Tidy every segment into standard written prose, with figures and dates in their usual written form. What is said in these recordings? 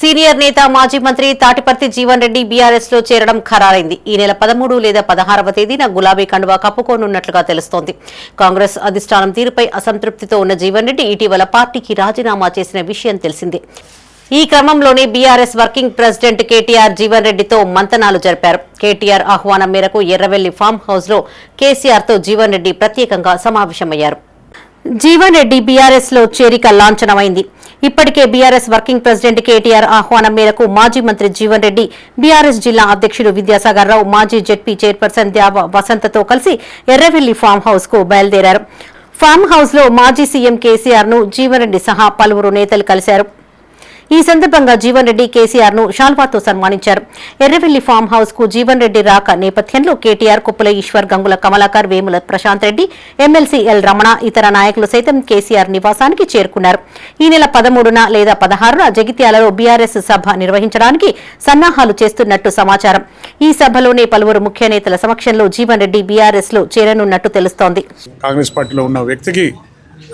Senior నేత మాజీ మంత్రి తాటిపర్తి జీవన్ రెడ్డి బీఆర్ఎస్ లో చేరడం ఖరారైంది. ఈ నెల 13 లేదా 16వ తేదీన గులాబీ కండువా కప్పుకోనున్నట్లుగా తెలుస్తోంది. కాంగ్రెస్ అధిష్టానం తీరుపై అసంతృప్తితో ఉన్న జీవన్ రెడ్డి ఇటీవల పార్టీకి రాజీనామా చేసిన విషయం తెలిసిందే. ఈ క్రమంలోనే BRS working president KTR Jeevan రెడ్డితో మంతనాలు జరిపారు. కేటీఆర్ ఆహ్వానం మేరకు ఎర్రవెల్లి ఫామ్ హౌస్ లో కేసీఆర్ తో జీవన్ రెడ్డి ప్రత్యేకంగా సమావేశమయ్యారు. జీవన్ రెడ్డి బీఆర్ఎస్ లో చేరిక లాంఛనమైంది. ఇప్పటికే బీఆర్ఎస్ వర్కింగ్ ప్రెసిడెంట్ కేటీఆర్ ఆహ్వానం మేరకు మాజీ మంత్రి జీవన్ రెడ్డి బీఆర్ఎస్ జిల్లా అధ్యక్షుడు విద్యాసాగర్ రావు, మాజీ జెడ్పీ చైర్పర్సన్ ద్యావ వసంతతో కలిసి ఎర్రవెల్లి ఫామ్ హౌస్ కు బయలుదేరారు. ఫామ్ హౌస్ లో మాజీ సీఎం కేసీఆర్ ను జీవన్ రెడ్డి సహా పలువురు నేతలు కలిశారు. ఈ సందర్భంగా జీవన్ రెడ్డి కేసీఆర్ ను షాల్వాతో సన్మానించారు. ఎర్రవెల్లి ఫామ్ హౌస్ కు జీవన్ రెడ్డి రాక నేపథ్యంలో కేటీఆర్, కుప్పల ఈశ్వర్, గంగుల కమలాకర్, వేముల ప్రశాంత్ రెడ్డి, ఎమ్మెల్సీ ఎల్ రమణ, ఇతర నాయకులు సైతం కేసీఆర్ నివాసానికి చేరుకున్నారు. ఈ నెల 13న లేదా 16న జగిత్యాలలో బీఆర్ఎస్ సభ నిర్వహించడానికి సన్నాహాలు చేస్తున్నట్టు సమాచారం. ఈ సభలోనే పలువురు ముఖ్య నేతల సమక్షంలో జీవన్ రెడ్డి బీఆర్ఎస్ లో చేరనున్నట్టు తెలుస్తోంది. కాంగ్రెస్ పార్టీలో ఉన్న వ్యక్తికి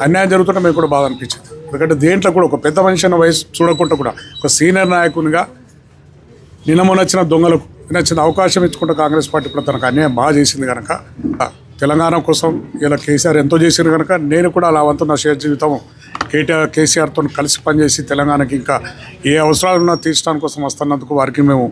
అన్యాయం జరుగుతుంటే మీకు కూడా బాధ అనిపించింది. ఎందుకంటే దేంట్లో కూడా ఒక పెద్ద మనిషి అన్న వయసు చూడకుండా కూడా ఒక సీనియర్ నాయకునిగా నిన్నమొనొచ్చిన దొంగలకు నచ్చిన అవకాశం ఇచ్చుకుంటే కాంగ్రెస్ పార్టీ కూడా తనకు అన్యాయం బాగా చేసింది కనుక తెలంగాణ కోసం ఇలా కేసీఆర్ ఎంతో చేసింది కనుక నేను కూడా అలా వంతు నా షేర్ జీవితం కేసీఆర్తో కలిసి పనిచేసి తెలంగాణకి ఇంకా ఏ అవసరాలున్నా తీర్చడానికి కోసం వస్తున్నందుకు వారికి మేము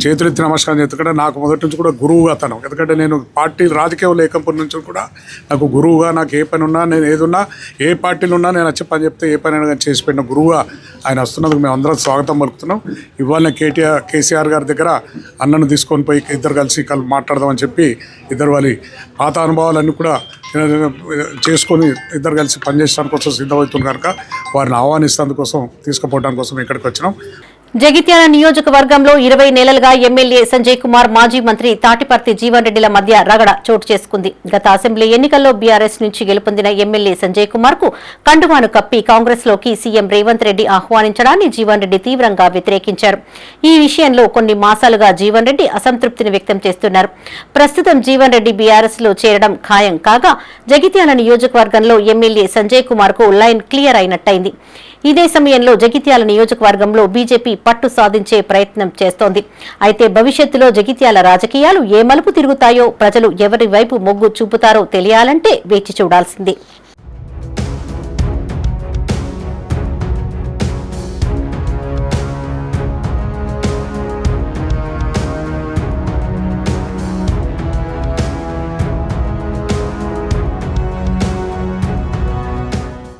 చేతులెత్తి నమస్కారం చేతుకుంటే నాకు మొదటి నుంచి కూడా గురువుగా తను. ఎందుకంటే నేను పార్టీ రాజకీయం లేకపోయిన నుంచి కూడా నాకు గురువుగా, నాకు ఏ పని ఉన్నా, నేను ఏదున్నా, ఏ పార్టీలు ఉన్నా నేను వచ్చి పని చెప్తే ఏ పని అయినా చేసి పెట్టిన గురువుగా ఆయన వస్తున్నందుకు మేము అందరం స్వాగతం పలుకుతున్నాం. ఇవాళ కేసీఆర్ గారి దగ్గర అన్నను తీసుకొని పోయి ఇద్దరు కలిసి మాట్లాడదామని చెప్పి ఇద్దరు వాళ్ళ పాత అనుభవాలన్నీ కూడా చేసుకొని ఇద్దరు కలిసి పనిచేయడానికి కోసం సిద్ధమవుతుంది కనుక వారిని ఆహ్వానిస్తేందుకోసం తీసుకుపోవడానికి కోసం ఇక్కడికి వచ్చినాం. జగిత్యాల నియోజకవర్గంలో 20 నెలలుగా ఎమ్మెల్యే సంజయ్ కుమార్, మాజీ మంత్రి తాటిపర్తి జీవన్ రెడ్డిల మధ్య రగడ చోటు చేసుకుంది. గత అసెంబ్లీ ఎన్నికల్లో బీఆర్ఎస్ నుంచి గెలుపొందిన ఎమ్మెల్యే సంజయ్ కుమార్ కు కండువాను కప్పి కాంగ్రెస్ లోకి సీఎం రేవంత్ రెడ్డి ఆహ్వానించడాన్ని జీవన్ రెడ్డి తీవ్రంగా వ్యతిరేకించారు. ఈ విషయంలో కొన్ని మాసాలుగా జీవన్ రెడ్డి అసంతృప్తిని వ్యక్తం చేస్తున్నారు. ప్రస్తుతం జీవన్ రెడ్డి బీఆర్ఎస్ లో చేరడం ఖాయం కాగా జగిత్యాల నియోజకవర్గంలో ఎమ్మెల్యే సంజయ్ కుమార్ కు లైన్ క్లియర్ అయినట్టయింది. ఇదే సమయంలో జగిత్యాల నియోజకవర్గంలో బీజేపీ పట్టు సాధించే ప్రయత్నం చేస్తోంది. అయితే భవిష్యత్తులో జగిత్యాల రాజకీయాలు ఏ మలుపు తిరుగుతాయో, ప్రజలు ఎవరి వైపు మొగ్గు చూపుతారో తెలియాలంటే వేచి చూడాల్సిందే.